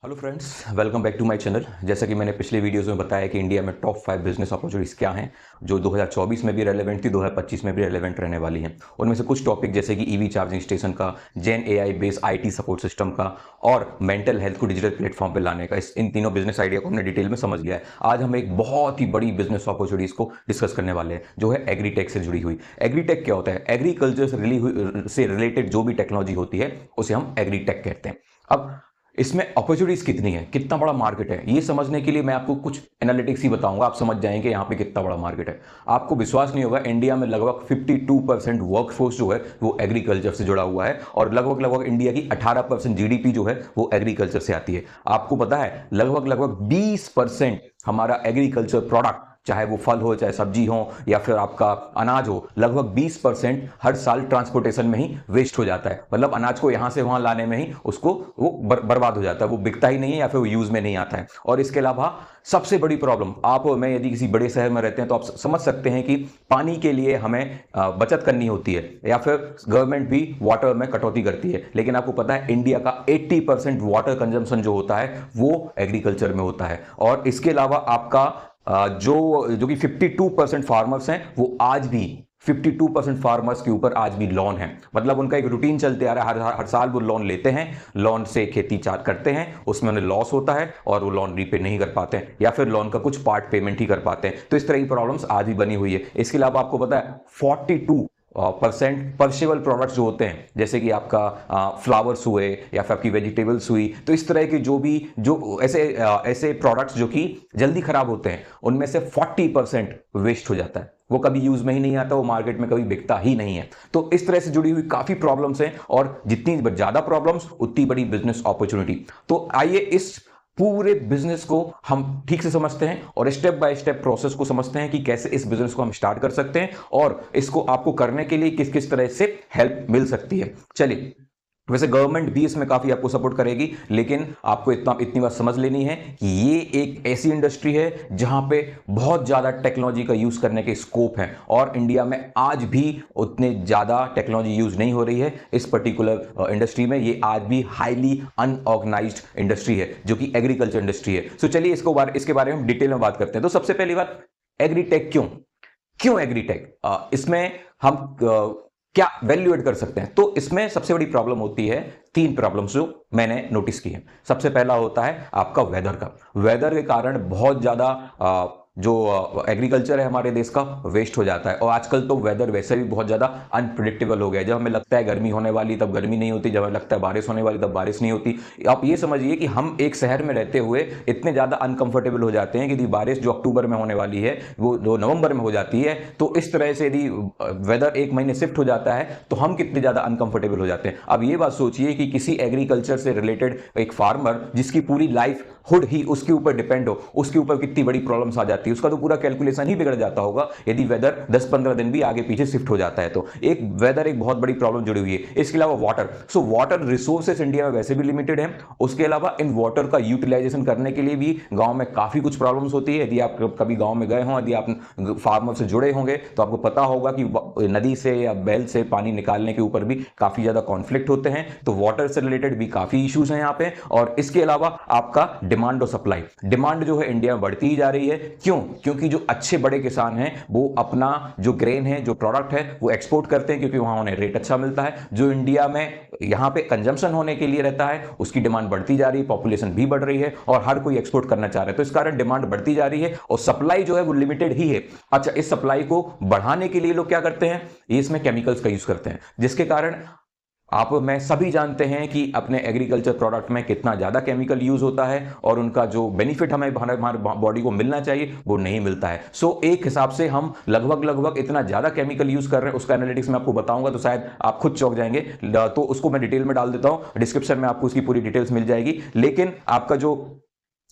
Hello friends, welcome back to my channel. जैसा कि मैंने पिछले वीडियोस में बताया कि इंडिया में टॉप 5 बिजनेस अपॉर्चुनिटीज़ क्या हैं जो 2024 में भी रेलेवेंट थी, 2025 में भी रेलेवेंट रहने वाली हैं। उनमें से कुछ टॉपिक जैसे कि ईवी चार्जिंग स्टेशन का, gen AI based IT support system का और मेंटल हेल्थ को डिजिटल प्लेटफॉर्म पर लाने का, इन तीनों बिजनेस आइडिया को हमने डिटेल में समझ लिया है। आज हम एक बहुत ही बड़ी बिजनेस अपॉर्चुनिटीज़ को डिस्कस करने वाले हैं जो है एग्रीटेक से जुड़ी हुई। एग्रीटेक क्या होता है? एग्रीकल्चर से रिलेटेड जो भी टेक्नोलॉजी होती है उसे हम एग्रीटेक कहते हैं। अब इसमें अपॉर्चुनिटीज कितनी है, कितना बड़ा मार्केट है, ये समझने के लिए मैं आपको कुछ एनालिटिक्स ही बताऊंगा। आप समझ जाएंगे यहाँ पे कितना बड़ा मार्केट है। आपको विश्वास नहीं होगा, इंडिया में लगभग 52% वर्कफोर्स जो है वो एग्रीकल्चर से जुड़ा हुआ है और लगभग लगभग इंडिया की 18% जीडीपी जो है वो एग्रीकल्चर से आती है। आपको पता है लगभग लगभग 20% हमारा एग्रीकल्चर प्रोडक्ट, चाहे वो फल हो, चाहे सब्जी हो या फिर आपका अनाज हो, लगभग 20% हर साल ट्रांसपोर्टेशन में ही वेस्ट हो जाता है। मतलब अनाज को यहां से वहां लाने में ही उसको वो बर्बाद हो जाता है, वो बिकता ही नहीं है या फिर वो यूज में नहीं आता है। और इसके अलावा सबसे बड़ी प्रॉब्लम, आप मैं यदि किसी बड़े शहर में रहते हैं तो आप समझ सकते हैं कि पानी के लिए हमें बचत करनी होती है या फिर गवर्नमेंट भी वाटर में कटौती करती है। लेकिन आपको पता है इंडिया का 80% वाटर कंजम्पशन जो होता है वो एग्रीकल्चर में होता है। और इसके अलावा आपका जो कि 52% फार्मर्स हैं वो आज भी 52% फार्मर्स के ऊपर आज भी लोन है। मतलब उनका एक रूटीन चलते आ रहा है, हर साल वो लोन लेते हैं, लोन से खेती चार्ज करते हैं, उसमें उन्हें लॉस होता है और वो लोन रीपे नहीं कर पाते हैं या फिर लोन का कुछ पार्ट पेमेंट ही कर पाते हैं। तो इस तरह की प्रॉब्लम्स आज भी बनी हुई है। इसके अलावा आपको पता है 42% पर्शेबल प्रोडक्ट्स जो होते हैं, जैसे कि आपका फ्लावर्स हुए या फिर आपकी वेजिटेबल्स हुई, तो इस तरह के जो ऐसे प्रोडक्ट्स जो कि जल्दी खराब होते हैं, उनमें से 40% वेस्ट हो जाता है। वो कभी यूज में ही नहीं आता, वो मार्केट में कभी बिकता ही नहीं है। तो इस तरह से जुड़ी हुई काफी प्रॉब्लम्स हैं और जितनी ज्यादा प्रॉब्लम्स उतनी बड़ी बिजनेस अपॉर्चुनिटी। तो आइए इस पूरे बिजनेस को हम ठीक से समझते हैं और स्टेप बाय स्टेप प्रोसेस को समझते हैं कि कैसे इस बिजनेस को हम स्टार्ट कर सकते हैं और इसको आपको करने के लिए किस किस तरह से हेल्प मिल सकती है। चलिए, वैसे गवर्नमेंट भी इसमें काफी आपको सपोर्ट करेगी, लेकिन आपको इतनी बात समझ लेनी है कि ये एक ऐसी इंडस्ट्री है जहां पे बहुत ज्यादा टेक्नोलॉजी का यूज करने के स्कोप है और इंडिया में आज भी उतने ज्यादा टेक्नोलॉजी यूज नहीं हो रही है इस पर्टिकुलर इंडस्ट्री में। ये आज भी हाईली अनऑर्गेनाइज्ड इंडस्ट्री है जो कि एग्रीकल्चर इसके बारे में हम डिटेल में बात करते हैं। तो सबसे पहली बात, एग्रीटेक क्यों एग्रीटेक? इसमें हम क्या वैल्यू ऐड कर सकते हैं? तो इसमें सबसे बड़ी प्रॉब्लम होती है, 3 प्रॉब्लम्स जो मैंने नोटिस की है। सबसे पहला होता है आपका वेदर का। वेदर के कारण बहुत ज्यादा जो एग्रीकल्चर है हमारे देश का वेस्ट हो जाता है और आजकल तो वेदर वैसे भी बहुत ज्यादा अनप्रिडिक्टेबल हो गया है। जब हमें लगता है गर्मी होने वाली तब गर्मी नहीं होती, जब हमें लगता है बारिश होने वाली तब बारिश नहीं होती। आप ये समझिए कि हम एक शहर में रहते हुए इतने ज्यादा अनकंफर्टेबल हो जाते हैं कि यदि बारिश जो अक्टूबर में होने वाली है वो जो नवंबर में हो जाती है, तो इस तरह से यदि वेदर एक महीने शिफ्ट हो जाता है तो हम कितने ज्यादा अनकंफर्टेबल हो जाते हैं। अब ये बात सोचिए कि किसी एग्रीकल्चर से रिलेटेड एक फार्मर जिसकी पूरी लाइफ हुड ही उसके ऊपर डिपेंड हो, उसके ऊपर कितनी बड़ी प्रॉब्लम्स आ जाती है। उसका तो पूरा कैलकुलेशन ही बिगड़ जाता होगा यदि वेदर 10-15 दिन भी आगे पीछे शिफ्ट हो जाता है। तो एक वेदर एक बहुत बड़ी प्रॉब्लम जुड़ी हुई है। इसके अलावा वाटर, वाटर रिसोर्सेस इंडिया में वैसे भी लिमिटेड है। उसके अलावा इन वाटर का यूटिलाइजेशन करने के लिए भी गांव में काफी कुछ प्रॉब्लम्स होती है। यदि आप कभी गांव में गए हों, यदि आप फार्मर से जुड़े होंगे तो आपको पता होगा कि नदी से या बैल से पानी निकालने के ऊपर भी काफी ज्यादा कॉन्फ्लिक्ट होते हैं। तो वाटर से रिलेटेड भी काफी इश्यूज हैं यहाँ पे। और इसके अलावा आपका डिमांड और सप्लाई, डिमांड जो है इंडिया में बढ़ती ही जा रही है। क्योंकि जो अच्छे बड़े किसान हैं वो अपना जो ग्रेन है, जो प्रोडक्ट है वो एक्सपोर्ट करते हैं क्योंकि वहां उन्हें रेट अच्छा मिलता है। जो इंडिया में यहां पे कंजम्पशन होने के लिए रहता है उसकी डिमांड बढ़ती जा रही है, पॉपुलेशन भी बढ़ रही है और हर कोई एक्सपोर्ट करना चाह रहा है। तो इस कारण डिमांड बढ़ती जा रही है और सप्लाई जो है वो लिमिटेड ही है। अच्छा, इस सप्लाई को बढ़ाने के लिए लोग क्या करते हैं, ये इसमें केमिकल्स का यूज करते हैं, जिसके कारण आप मैं सभी जानते हैं कि अपने एग्रीकल्चर प्रोडक्ट में कितना ज्यादा केमिकल यूज होता है और उनका जो बेनिफिट हमें हमारे बॉडी को मिलना चाहिए वो नहीं मिलता है। एक हिसाब से हम लगभग इतना ज्यादा केमिकल यूज कर रहे हैं, उसका एनालिटिक्स मैं आपको बताऊंगा तो शायद आप खुद चौंक जाएंगे। तो उसको मैं डिटेल में डाल देता हूं, डिस्क्रिप्शन में आपको उसकी पूरी डिटेल्स मिल जाएगी। लेकिन आपका जो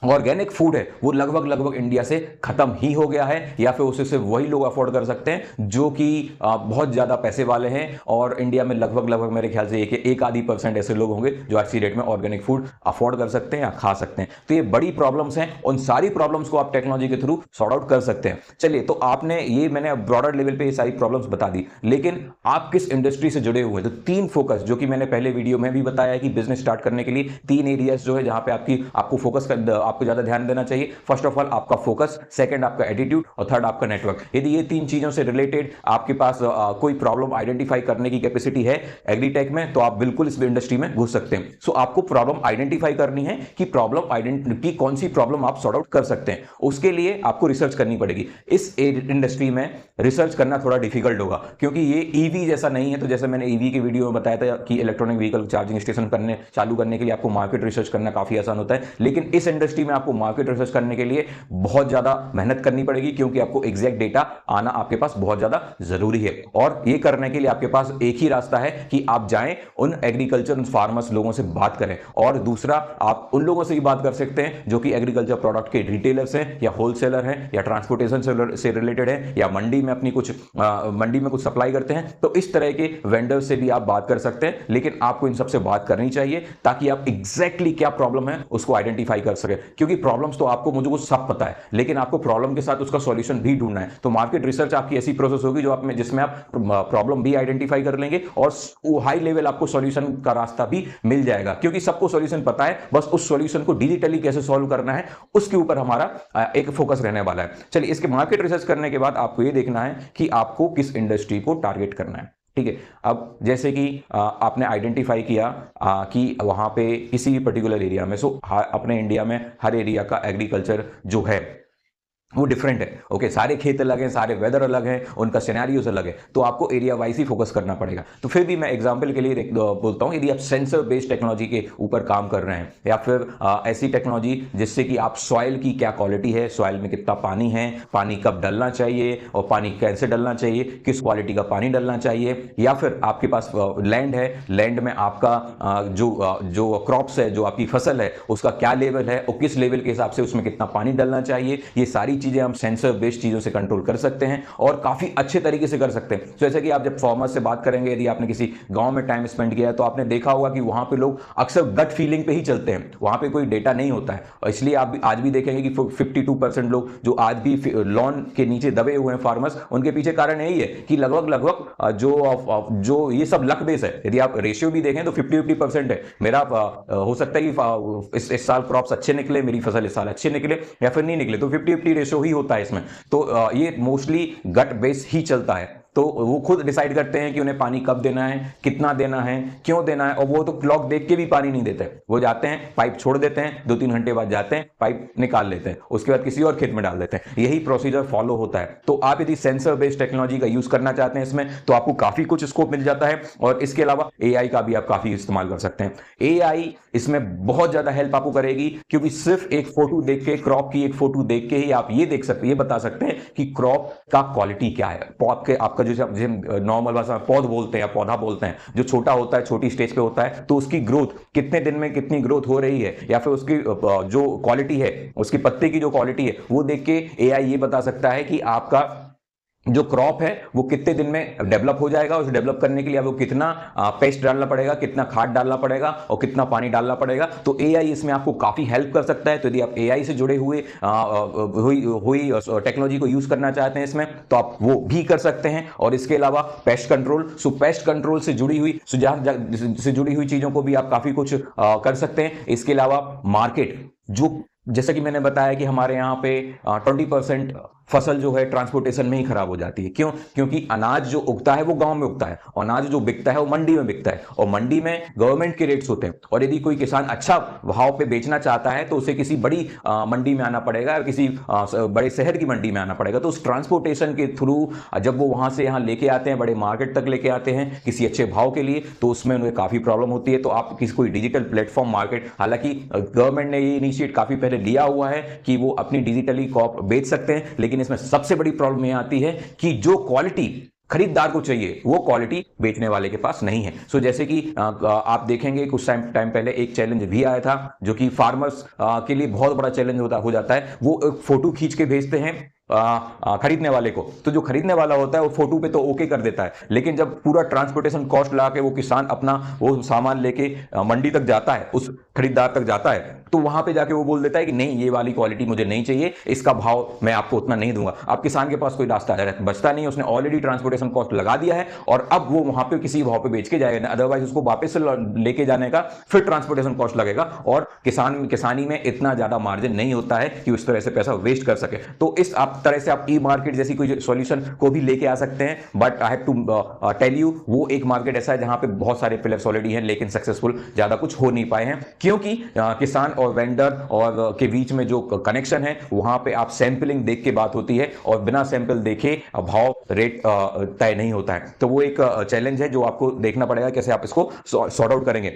ऑर्गेनिक फूड है वो लगभग लगभग इंडिया से खत्म ही हो गया है, या फिर उसे सिर्फ वही लोग अफोर्ड कर सकते हैं जो कि बहुत ज्यादा पैसे वाले हैं। और इंडिया में लगभग लगभग मेरे ख्याल से एक आधी % ऐसे लोग होंगे जो आज की डेट में ऑर्गेनिक फूड अफोर्ड कर सकते हैं या खा सकते हैं। तो ये बड़ी प्रॉब्लम्स हैं, उन सारी प्रॉब्लम्स को आप टेक्नोलॉजी के थ्रू सॉर्ट आउट कर सकते हैं। चलिए, तो आपने ये मैंने ब्रॉडर लेवल पे ये सारी प्रॉब्लम्स बता दी, लेकिन आप किस इंडस्ट्री से जुड़े हुए हैं? तो 3 फोकस जो कि मैंने पहले वीडियो में भी बताया है कि बिजनेस स्टार्ट करने के लिए 3 एरियाज जो है जहां पे आपको फोकस कर आपको ज्यादा ध्यान देना चाहिए। फर्स्ट ऑफ ऑल आपका फोकस, सेकंड आपका एटीट्यूड और थर्ड आपका नेटवर्क। यदि ये 3 चीजों से रिलेटेड आपके पास कोई प्रॉब्लम आइडेंटिफाई करने की कैपेसिटी है एग्रीटेक में, तो आप बिल्कुल इस इंडस्ट्री में घुस सकते हैं। सो आपको प्रॉब्लम आइडेंटिफाई करनी है कि कौन सी प्रॉब्लम आप सॉर्ट आउट कर सकते हैं। उसके लिए आपको रिसर्च करनी पड़ेगी। इस इंडस्ट्री में रिसर्च करना थोड़ा डिफिकल्ट होगा क्योंकि ये ईवी जैसा नहीं है। तो जैसे मैंने ईवी के वीडियो में बताया था कि इलेक्ट्रॉनिक व्हीकल चार्जिंग स्टेशन चालू करने के लिए आपको मार्केट रिसर्च करना काफी आसान होता है, लेकिन इस इंडस्ट्री में आपको मार्केट रिसर्च करने के लिए बहुत ज्यादा मेहनत करनी पड़ेगी क्योंकि आपको एग्जैक्ट डेटा आना आपके पास बहुत ज्यादा जरूरी है। और ये करने के लिए आपके पास एक ही रास्ता है कि आप जाएं उन एग्रीकल्चर फार्मर्स लोगों से बात करें, और दूसरा आप उन लोगों से भी बात कर सकते हैं जो कि एग्रीकल्चर प्रोडक्ट के रिटेलर्स हैं या होलसेलर हैं या ट्रांसपोर्टेशन से रिलेटेड है या मंडी में कुछ सप्लाई करते हैं। तो इस तरह के वेंडर से भी आप बात कर सकते हैं, लेकिन आपको इन सबसे बात करनी चाहिए ताकि आप एग्जैक्टली क्या प्रॉब्लम है उसको आइडेंटिफाई कर सके। क्योंकि प्रॉब्लम्स तो आपको मुझे सब पता है, लेकिन आपको प्रॉब्लम के साथ उसका सॉल्यूशन भी ढूंढना है। तो मार्केट रिसर्च आपकी ऐसी प्रोसेस होगी जिसमें आप प्रॉब्लम भी आइडेंटिफाई कर लेंगे और हाई लेवल आपको सॉल्यूशन का रास्ता भी मिल जाएगा, क्योंकि सबको सॉल्यूशन पता है, बस उस सॉल्यूशन को डिजिटली कैसे सॉल्व करना है उसके ऊपर हमारा एक फोकस रहने वाला है। चलिए, इसके मार्केट रिसर्च करने के बाद आपको यह देखना है कि आपको किस इंडस्ट्री को टारगेट करना है। ठीक है, अब जैसे कि आपने आइडेंटिफाई किया कि वहां पे किसी भी पर्टिकुलर एरिया में, अपने इंडिया में हर एरिया का एग्रीकल्चर जो है वो डिफरेंट है। ओके, सारे खेत अलग हैं, सारे वेदर अलग हैं, उनका सिनेरियोस अलग है, तो आपको एरिया वाइज ही फोकस करना पड़ेगा। तो फिर भी मैं एग्जांपल के लिए बोलता हूं, यदि आप सेंसर बेस्ड टेक्नोलॉजी के ऊपर काम कर रहे हैं या फिर ऐसी टेक्नोलॉजी जिससे कि आप सॉइल की क्या क्वालिटी है, सॉइल में कितना पानी है, पानी कब डलना चाहिए और पानी कैसे डलना चाहिए, किस क्वालिटी का पानी डलना चाहिए, या फिर आपके पास लैंड है, लैंड में आपका जो क्रॉप्स है, जो आपकी फसल है उसका क्या लेवल है और किस लेवल के हिसाब से उसमें कितना पानी डलना चाहिए, ये सारी चीजें हम सेंसर बेस्ड चीजों से कंट्रोल कर सकते हैं और काफी अच्छे तरीके से कर सकते हैं। तो जैसे कि आप जब फार्मर्स से बात करेंगे, यदि आपने किसी गांव में टाइम स्पेंड किया है तो आपने देखा होगा कि वहां पे लोग अक्सर गट फीलिंग पे ही चलते हैं, वहां पे कोई डेटा नहीं होता है। और इसलिए आप आज भी देखेंगे कि 52% लोग जो आज भी लॉन के नीचे दबे हुए हैं फार्मर्स, उनके पीछे कारण यही है कि लगभग जो ये सब लक बेस है। यदि आप रेशियो भी देखें तो 50-50% है। मेरा हो सकता है कि इस साल क्रॉप्स अच्छे निकले, मेरी फसल इस साल अच्छे निकले या फिर नहीं निकले, तो 50-50 रेशियो ही होता है इसमें। तो ये मोस्टली गट बेस ही चलता है। तो वो खुद डिसाइड करते हैं कि उन्हें पानी कब देना है, कितना देना है, क्यों देना है, और वो तो क्लॉक देख के भी पानी नहीं देते। वो जाते हैं, पाइप छोड़ देते हैं, 2-3 घंटे बाद जाते हैं, पाइप निकाल लेते हैं, उसके बाद किसी और खेत में डाल देते हैं। यही प्रोसीजर फॉलो होता है। तो आप यदि सेंसर बेस्ड टेक्नोलॉजी का यूज करना चाहते हैं इसमें, तो आपको काफी कुछ स्कोप मिल जाता है। और इसके अलावा एआई का भी आप काफी इस्तेमाल कर सकते हैं। एआई इसमें बहुत ज्यादा हेल्प आपको करेगी, क्योंकि सिर्फ एक फोटो देख के, क्रॉप की एक फोटो देख के ही आप ये बता सकते हैं कि क्रॉप का क्वालिटी क्या है। आपका जो नॉर्मल भाषा में पौध बोलते हैं या पौधा बोलते हैं, जो छोटा होता है, छोटी स्टेज पे होता है, तो उसकी ग्रोथ कितने दिन में कितनी ग्रोथ हो रही है, या फिर उसकी जो क्वालिटी है, उसकी पत्ते की जो क्वालिटी है, वो देख के एआई ये बता सकता है कि आपका जो क्रॉप है वो कितने दिन में डेवलप हो जाएगा। उसे डेवलप करने के लिए आपको कितना पेस्ट डालना पड़ेगा, कितना खाद डालना पड़ेगा और कितना पानी डालना पड़ेगा। तो एआई इसमें आपको काफी हेल्प कर सकता है। तो यदि आप एआई से जुड़े हुई टेक्नोलॉजी को यूज करना चाहते हैं इसमें, तो आप वो भी कर सकते हैं। और इसके अलावा पेस्ट कंट्रोल, पेस्ट कंट्रोल से जुड़ी हुई चीजों को भी आप काफी कुछ कर सकते हैं। इसके अलावा मार्केट, जैसा कि मैंने बताया कि हमारे यहाँ पे 20% फसल जो है ट्रांसपोर्टेशन में ही खराब हो जाती है। क्यों? क्योंकि अनाज जो उगता है वो गांव में उगता है और अनाज जो बिकता है वो मंडी में बिकता है, और मंडी में गवर्नमेंट के रेट्स होते हैं। और यदि कोई किसान अच्छा भाव पे बेचना चाहता है तो उसे किसी बड़ी मंडी में आना पड़ेगा, किसी बड़े शहर की मंडी में आना पड़ेगा। तो उस ट्रांसपोर्टेशन के थ्रू जब वो वहां से यहाँ लेके आते हैं, बड़े मार्केट तक लेके आते हैं किसी अच्छे भाव के लिए, तो उसमें उन्हें काफी प्रॉब्लम होती है। तो आप कोई डिजिटल प्लेटफॉर्म मार्केट, हालांकि गवर्नमेंट ने ये इनिशिएट काफी पहले लिया हुआ है कि वो अपनी डिजिटली क्रॉप बेच सकते हैं, लेकिन इसमें सबसे बड़ी प्रॉब्लम यह आती है कि जो क्वालिटी खरीदार को चाहिए, वो क्वालिटी बेचने वाले के पास नहीं है। सो जैसे कि आप देखेंगे कुछ टाइम पहले एक चैलेंज भी आया था जो कि फार्मर्स के लिए बहुत बड़ा चैलेंज हो जाता है। वो एक फोटो खींच के भेजते हैं खरीदने वाले को, तो जो खरीदने वाला होता है वो फोटो पे तो ओके कर देता है, लेकिन जब पूरा ट्रांसपोर्टेशन कॉस्ट लगा के वो किसान अपना वो सामान लेके मंडी तक जाता है, उस खरीदार तक जाता है, तो वहां पे जाके वो बोल देता है कि नहीं, ये वाली क्वालिटी मुझे नहीं चाहिए, इसका भाव मैं आपको उतना नहीं दूंगा। अब किसान के पास कोई रास्ता बचता नहीं है, उसने ऑलरेडी ट्रांसपोर्टेशन कॉस्ट लगा दिया है और अब वो वहां पे किसी भाव पे बेच के जाएगा, अदरवाइज उसको वापस से लेके जाने का फिर ट्रांसपोर्टेशन कॉस्ट लगेगा और किसानी में इतना ज्यादा मार्जिन नहीं होता है कि उस तरह से पैसा वेस्ट कर सके। तो इस तरह से आप ई मार्केट जैसी कोई सॉल्यूशन को भी लेके आ सकते हैं, but I have to tell you, वो एक मार्केट ऐसा है जहां पे बहुत सारे प्लेयर्स ऑलरेडी हैं लेकिन सक्सेसफुल ज्यादा कुछ हो नहीं पाए हैं, क्योंकि किसान और वेंडर और के बीच में जो कनेक्शन है वहां पे आप सैंपलिंग देख के बात होती है और बिना सैंपल देखे भाव रेट तय नहीं होता है। तो वो एक चैलेंज है जो आपको देखना पड़ेगा कैसे आप इसको सॉर्ट आउट करेंगे।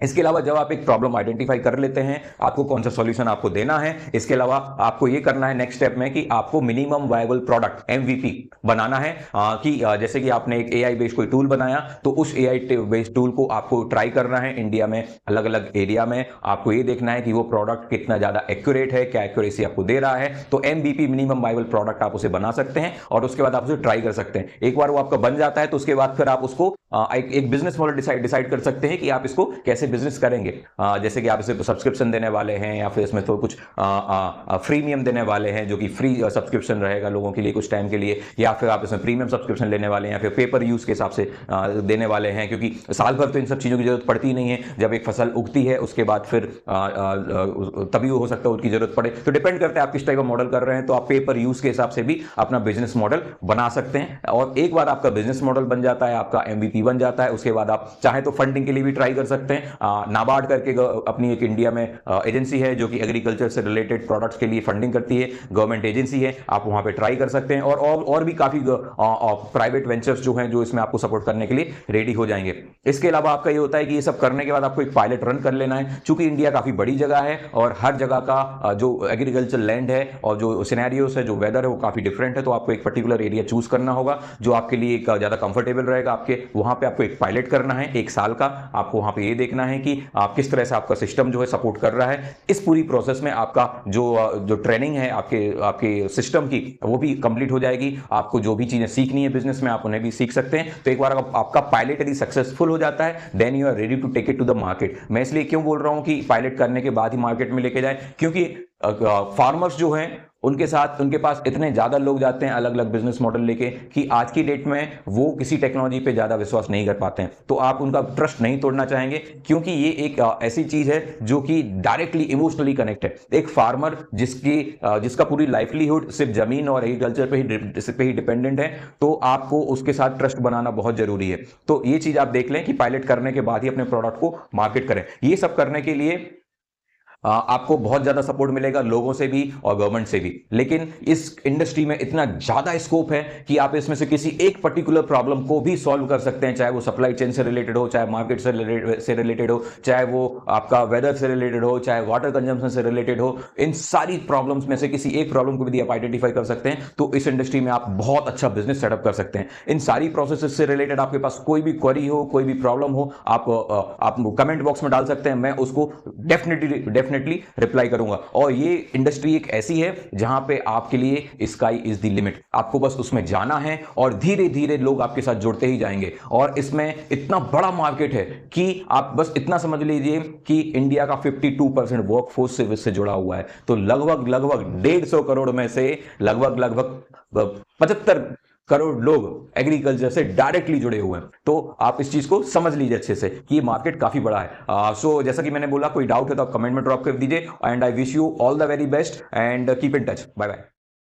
इसके अलावा जब आप एक प्रॉब्लम आइडेंटिफाई कर लेते हैं, आपको कौन सा सॉल्यूशन आपको देना है, इसके अलावा आपको ये करना है नेक्स्ट स्टेप में कि आपको मिनिमम वायबल प्रोडक्ट एमवीपी बनाना है। कि जैसे कि आपने एक एआई बेस्ड कोई टूल बनाया, तो उस एआई बेस्ड टूल को आपको ट्राई करना है इंडिया में अलग अलग एरिया में। आपको ये देखना है कि वो प्रोडक्ट कितना ज्यादा एक्यूरेट है, क्या एक्यूरेसी आपको दे रहा है। तो एमवीपी मिनिमम वायबल प्रोडक्ट आप उसे बना सकते हैं और उसके बाद आप उसे ट्राई कर सकते हैं। एक बार वो आपका बन जाता है तो उसके बाद फिर आप उसको एक बिजनेस मॉडल डिसाइड कर सकते हैं कि आप इसको कैसे बिजनेस करेंगे। जैसे कि आप इसे सब्सक्रिप्शन देने वाले हैं या फिर इसमें तो कुछ फ्रीमियम देने वाले हैं जो कि फ्री सब्सक्रिप्शन रहेगा लोगों के लिए कुछ टाइम के लिए, या फिर आप इसमें प्रीमियम सब्सक्रिप्शन लेने वाले हैं या फिर पेपर यूज के हिसाब से देने वाले हैं, क्योंकि साल भर तो इन सब चीज़ों की जरूरत पड़ती नहीं है। जब एक फसल उगती है उसके बाद फिर तभी हो सकता है उसकी जरूरत पड़े। तो डिपेंड करता है आप किस टाइप का मॉडल कर रहे हैं, तो आप पेपर यूज के हिसाब से भी अपना बिजनेस मॉडल बना सकते हैं। और एक बार आपका बिजनेस मॉडल बन जाता है, आपका एमवीपी बन जाता है, उसके बाद आप चाहे तो फंडिंग के लिए भी ट्राई कर सकते हैं। नाबार्ड करके अपनी एक इंडिया में एजेंसी है जो कि एग्रीकल्चर से रिलेटेड प्रोडक्ट्स के लिए फंडिंग करती है, गवर्नमेंट एजेंसी है, आप वहां पे ट्राई कर सकते हैं। और भी काफी प्राइवेट वेंचर्स जो हैं जो इसमें आपको सपोर्ट करने के लिए रेडी हो जाएंगे। इसके अलावा आपका ये होता है कि ये सब करने के बाद आपको एक पायलट रन कर लेना है। चूंकि इंडिया काफी बड़ी जगह है और हर जगह का जो एग्रीकल्चर लैंड है और जो सिनेरियोस है, जो वेदर है, वो काफी डिफरेंट है। तो आपको एक पर्टिकुलर एरिया चूज करना होगा जो आपके लिए एक ज्यादा कंफर्टेबल रहेगा। आपके वहां पे आपको एक पायलट करना है 1 साल का। आपको वहां पे ये देखना है कि आप किस तरह से आपका सिस्टम जो है सपोर्ट कर रहा है। इस पूरी प्रोसेस में आपका जो ट्रेनिंग है आपके सिस्टम की, वो भी कंप्लीट हो जाएगी। आपको जो भी चीजें सीखनी है बिजनेस में आप उन्हें भी सीख सकते हैं। तो एक बार आपका पायलट यदि सक्सेसफुल हो जाता है, then you are ready to take it to the market. मैं इसलिए क्यों बोल रहा हूं कि पायलट करने के बाद ही मार्केट में लेके जाए, क्योंकि फार्मर्स जो हैं उनके पास इतने ज्यादा लोग जाते हैं अलग अलग बिजनेस मॉडल लेके कि आज की डेट में वो किसी टेक्नोलॉजी पे ज्यादा विश्वास नहीं कर पाते हैं। तो आप उनका ट्रस्ट नहीं तोड़ना चाहेंगे, क्योंकि ये एक ऐसी चीज है जो कि डायरेक्टली इमोशनली कनेक्ट है। एक फार्मर जिसका पूरी लाइवलीहुड सिर्फ जमीन और एग्रीकल्चर पे ही डिपेंडेंट है, तो आपको उसके साथ ट्रस्ट बनाना बहुत जरूरी है। तो ये चीज आप देख लें कि पायलट करने के बाद ही अपने प्रोडक्ट को मार्केट करें। ये सब करने के लिए आपको बहुत ज्यादा सपोर्ट मिलेगा लोगों से भी और गवर्नमेंट से भी। लेकिन इस इंडस्ट्री में इतना ज्यादा स्कोप है कि आप इसमें से किसी एक पर्टिकुलर प्रॉब्लम को भी सॉल्व कर सकते हैं, चाहे वो सप्लाई चेन से रिलेटेड हो, चाहे मार्केट से रिलेटेड हो, चाहे वो आपका वेदर से रिलेटेड हो, चाहे वाटर कंजम्पशन से रिलेटेड हो। इन सारी प्रॉब्लम्स में से किसी एक प्रॉब्लम को भी आप आइडेंटिफाई कर सकते हैं, तो इस इंडस्ट्री में आप बहुत अच्छा बिजनेस सेटअप कर सकते हैं। इन सारी प्रोसेस से रिलेटेड आपके पास कोई भी क्वेरी हो, कोई भी प्रॉब्लम हो, आप कमेंट बॉक्स में डाल सकते हैं। मैं उसको डेफिनेटली रिप्लाई करूंगा। और ये इंडस्ट्री एक ऐसी है जहां पे आपके लिए स्काई इज द लिमिट। आपको बस उसमें जाना है और धीरे धीरे लोग आपके साथ जुड़ते ही जाएंगे। और इसमें इतना बड़ा मार्केट है कि आप बस इतना समझ लीजिए कि इंडिया का 52% वर्कफोर्स से इससे जुड़ा हुआ है। तो लगभग 150 करोड़ में से लगभग 75 करोड़ लोग एग्रीकल्चर से डायरेक्टली जुड़े हुए हैं। तो आप इस चीज को समझ लीजिए अच्छे से कि ये मार्केट काफी बड़ा है। सो जैसा कि मैंने बोला, कोई डाउट है तो आप कमेंट में ड्रॉप कर दीजिए। And I wish you all the very best and keep in touch. Bye bye.